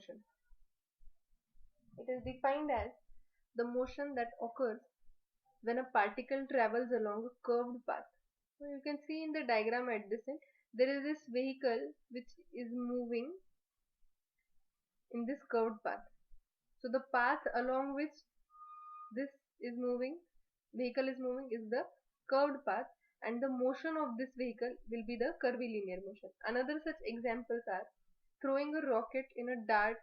motion. It is defined as the motion that occurs when a particle travels along a curved path. So you can see in the diagram adjacent, there is this vehicle which is moving in this curved path. So the path along which this is moving, vehicle is moving, is the curved path, and the motion of this vehicle will be the curvilinear motion. Another such examples are throwing a rocket in a dart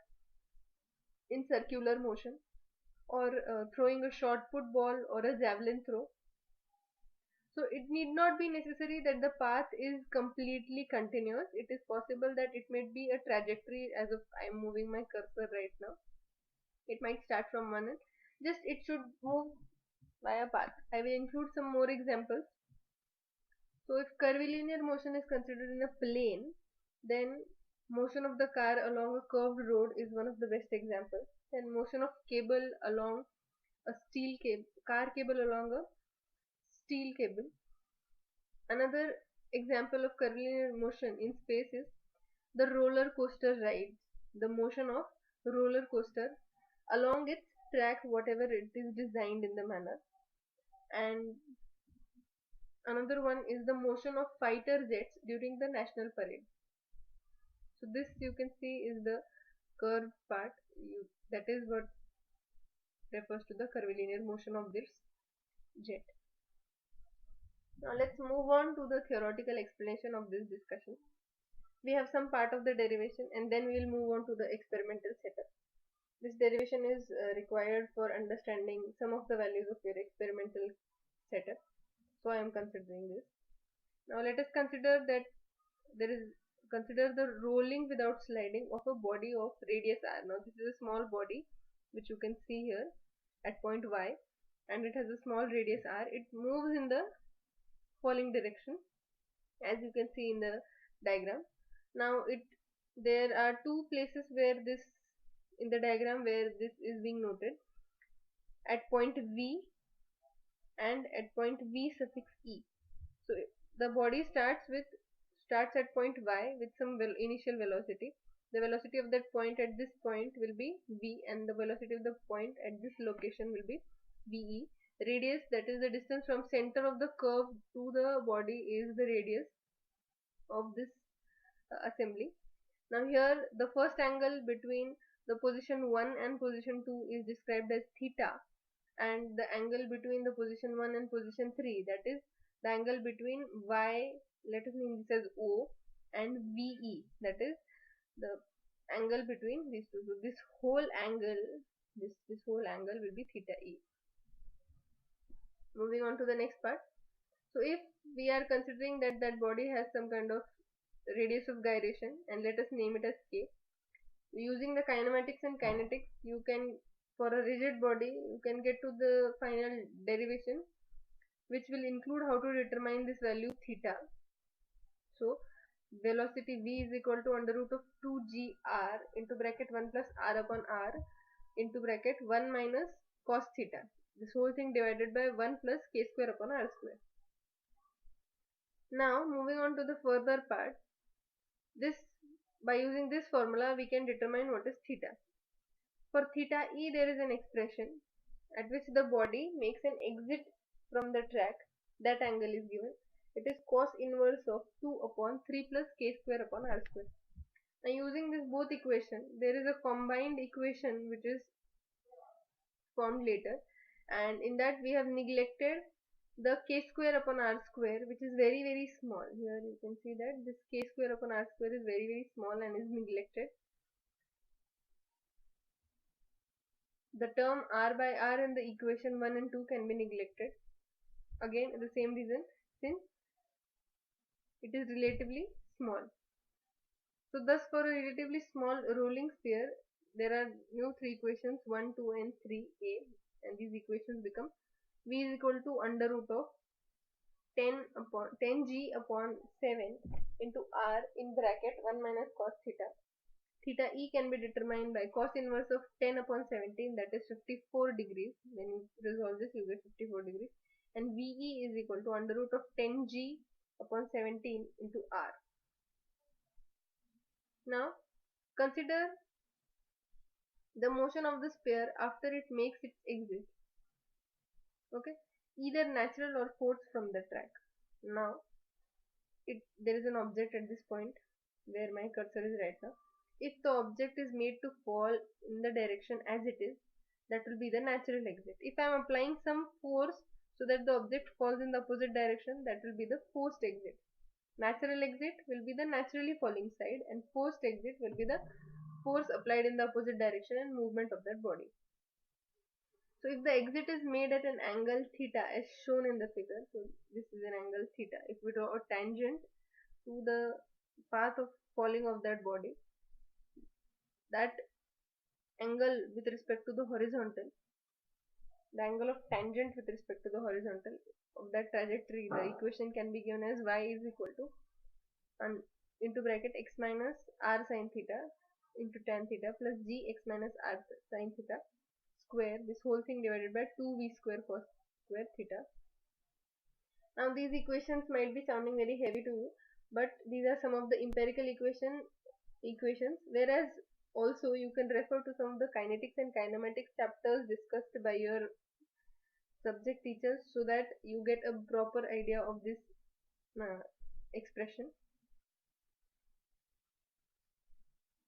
in circular motion, or throwing a shot put ball or a javelin throw. So it need not be necessary that the path is completely continuous. It is possible that it may be a trajectory, as if I am moving my cursor right now. It might start from one end. Just it should move by a path. I will include some more examples. So if curvilinear motion is considered in a plane, then motion of the car along a curved road is one of the best examples. Then motion of cable along a steel cable, car cable along a steel cable. Another example of curvilinear motion in space is the roller coaster rides. The motion of roller coaster along its track, whatever it is designed in the manner. And another one is the motion of fighter jets during the national parade. So this you can see is the curved part. That is what refers to the curvilinear motion of this jet. Now let's move on to the theoretical explanation of this discussion. We have some part of the derivation, and then we will move on to the experimental setup. This derivation is required for understanding some of the values of your experimental setup. So I am considering this. Now let us consider that consider the rolling without sliding of a body of radius r. Now this is a small body which you can see here at point y, and it has a small radius r. It moves in the following direction, as you can see in the diagram. Now there are two places where this in the diagram where this is being noted, at point v and at point v suffix e. So the body starts at point y with some initial velocity. The velocity of that point at this point will be v, and the velocity of the point at this location will be ve. Radius, that is the distance from center of the curve to the body, is the radius of this assembly. Now here the first angle between the position 1 and position 2 is described as theta, and the angle between the position 1 and position 3, that is the angle between y, let us name this as O, and VE, that is the angle between these two. So this whole angle will be theta E. Moving on to the next part. So if we are considering that that body has some kind of radius of gyration, and let us name it as k. Using the kinematics and kinetics, you can, for a rigid body, you can get to the final derivation, which will include how to determine this value theta. So velocity v is equal to under root of 2gr into bracket 1 plus r upon r into bracket 1 minus cos theta. This whole thing divided by 1 plus k square upon r square. Now moving on to the further part. By using this formula, we can determine what is theta. For theta e, there is an expression at which the body makes an exit from the track. That angle is given. It is cos inverse of 2 upon 3 plus k square upon r square. Now using this both equation, there is a combined equation which is formed later, and in that we have neglected the k square upon r square, which is very small. Here you can see that this k square upon r square is very small and is neglected. The term r by r in the equation 1 and 2 can be neglected. Again, the same reason, since it is relatively small. So thus for a relatively small rolling sphere, there are new three equations 1, 2 and 3a, and these equations become v is equal to under root of 10g upon 7 into r in bracket 1 minus cos theta. Theta e can be determined by cos inverse of 10 upon 17, that is 54 degrees. When you resolve this, you get 54 degrees. And ve is equal to under root of 10g upon 17 into r. Now consider the motion of the sphere after it makes its exit, okay, either natural or forced from the track. Now there is an object at this point where my cursor is right now. If the object is made to fall in the direction as it is, that will be the natural exit. If I am applying some force so that the object falls in the opposite direction, that will be the forced exit. Natural exit will be the naturally falling side, and forced exit will be the force applied in the opposite direction and movement of that body. So if the exit is made at an angle theta as shown in the figure, so this is an angle theta. If we draw a tangent to the path of falling of that body, that angle with respect to the horizontal, the angle of tangent with respect to the horizontal of that trajectory, the equation can be given as y is equal to and into bracket x minus r sin theta into tan theta plus g x minus r sin theta square, this whole thing divided by 2v square cos square theta. Now these equations might be sounding very heavy to you, but these are some of the empirical equations, whereas also you can refer to some of the kinetics and kinematics chapters discussed by your subject teachers so that you get a proper idea of this expression.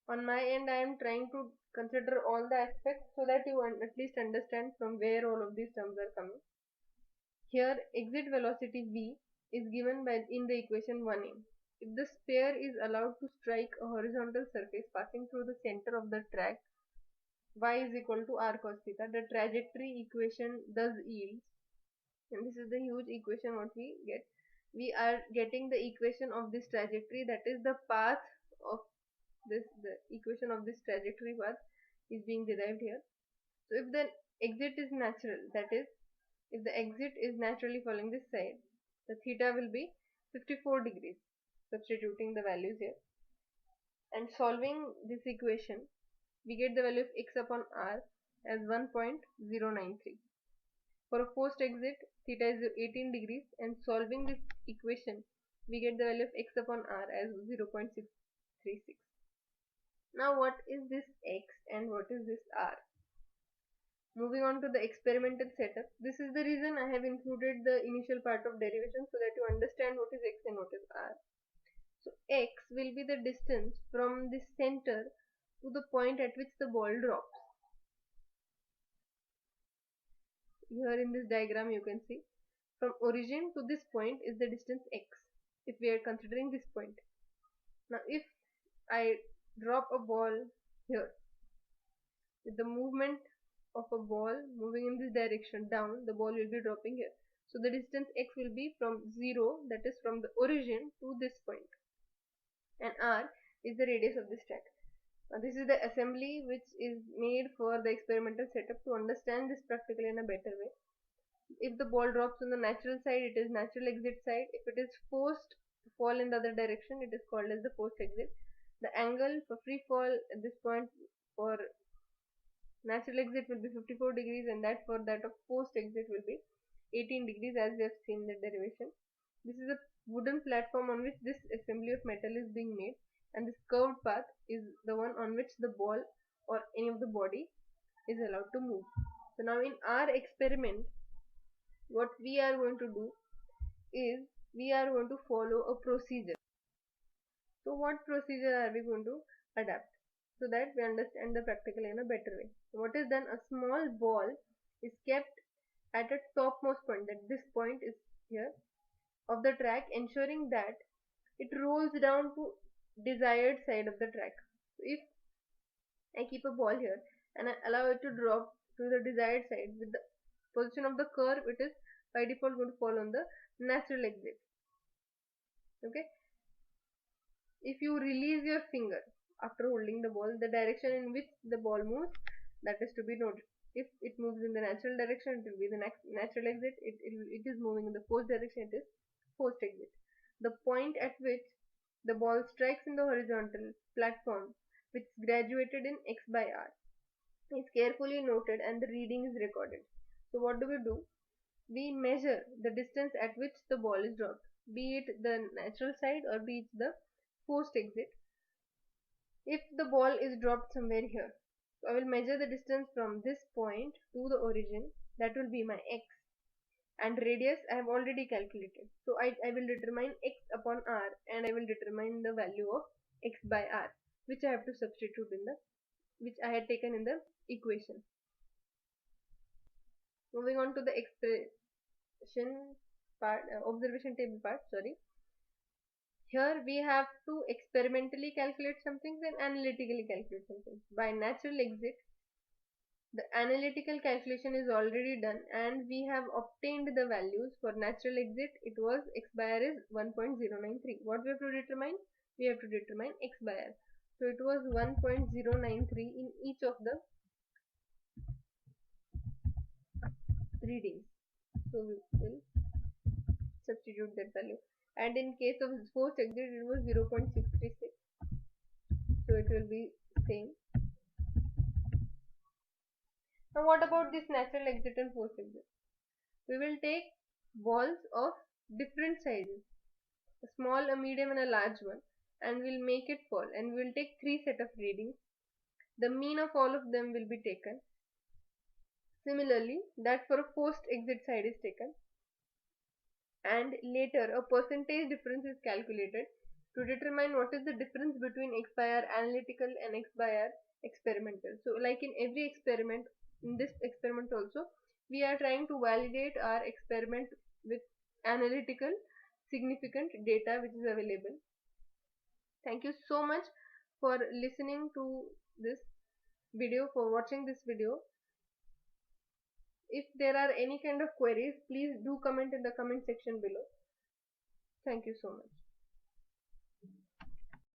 On my end, I am trying to consider all the aspects so that you at least understand from where all of these terms are coming. Here, exit velocity v is given by in the equation 1a. If the sphere is allowed to strike a horizontal surface passing through the center of the track, y is equal to r cos theta, the trajectory equation thus yields, and this is the huge equation what we get. We are getting the equation of this trajectory, that is the path of this, the equation of this trajectory path is being derived here. So if the exit is natural, that is, if the exit is naturally following this side, the theta will be 54 degrees, substituting the values here. And solving this equation, we get the value of x upon r as 1.093. For a forced exit, theta is 18 degrees, and solving this equation, we get the value of x upon r as 0.636. Now what is this x and what is this r? Moving on to the experimental setup, this is the reason I have included the initial part of derivation so that you understand what is x and what is r. So x will be the distance from the center to the point at which the ball drops. Here in this diagram you can see from origin to this point is the distance x, if we are considering this point. Now if I drop a ball here, with the movement of a ball moving in this direction down, the ball will be dropping here. So the distance x will be from 0, that is from the origin to this point, and r is the radius of this track. Now this is the assembly which is made for the experimental setup. To understand this practically in a better way, if the ball drops on the natural side, it is natural exit side. If it is forced to fall in the other direction, it is called as the forced exit. The angle for free fall at this point for natural exit will be 54 degrees, and that for that of forced exit will be 18 degrees, as we have seen the derivation. This is a wooden platform on which this assembly of metal is being made, and this curved path is the one on which the ball or any of the body is allowed to move. So now in our experiment, what we are going to do is we are going to follow a procedure. So what procedure are we going to adapt so that we understand the practical in a better way? So what is done, a small ball is kept at a topmost point, that this point is here, of the track, ensuring that it rolls down to desired side of the track. So if I keep a ball here and I allow it to drop to the desired side, with the position of the curve, it is by default going to fall on the natural exit. Okay. If you release your finger after holding the ball, the direction in which the ball moves, that is to be noted. If it moves in the natural direction, it will be the natural exit. It is moving in the forced direction, it is forced exit. The point at which the ball strikes in the horizontal platform, which is graduated in x by r, is carefully noted and the reading is recorded. So what do? We measure the distance at which the ball is dropped, be it the natural side or be it the forced exit. If the ball is dropped somewhere here, So I will measure the distance from this point to the origin, that will be my x, and radius I have already calculated. So I will determine x upon r, and I will determine the value of x by r, which I have to substitute in the, which I had taken in the equation. Moving on to the expression part, observation table part, sorry. Here we have to experimentally calculate something and analytically calculate something. By natural exit, the analytical calculation is already done and we have obtained the values. For natural exit, it was x by r is 1.093. What we have to determine? We have to determine x by r. So it was 1.093 in each of the readings. So we will substitute that value. And in case of forced exit, it was 0.636. So it will be same. Now what about this natural exit and forced exit? We will take balls of different sizes, a small, a medium and a large one, and we'll make it fall, and we'll take 3 set of readings. The mean of all of them will be taken. Similarly, that for a forced exit side is taken, and later a percentage difference is calculated to determine what is the difference between x by r analytical and x by r experimental. So like in every experiment, in this experiment also, we are trying to validate our experiment with analytical significant data which is available. Thank you so much for listening to this video, for watching this video. If there are any kind of queries, please do comment in the comment section below. Thank you so much.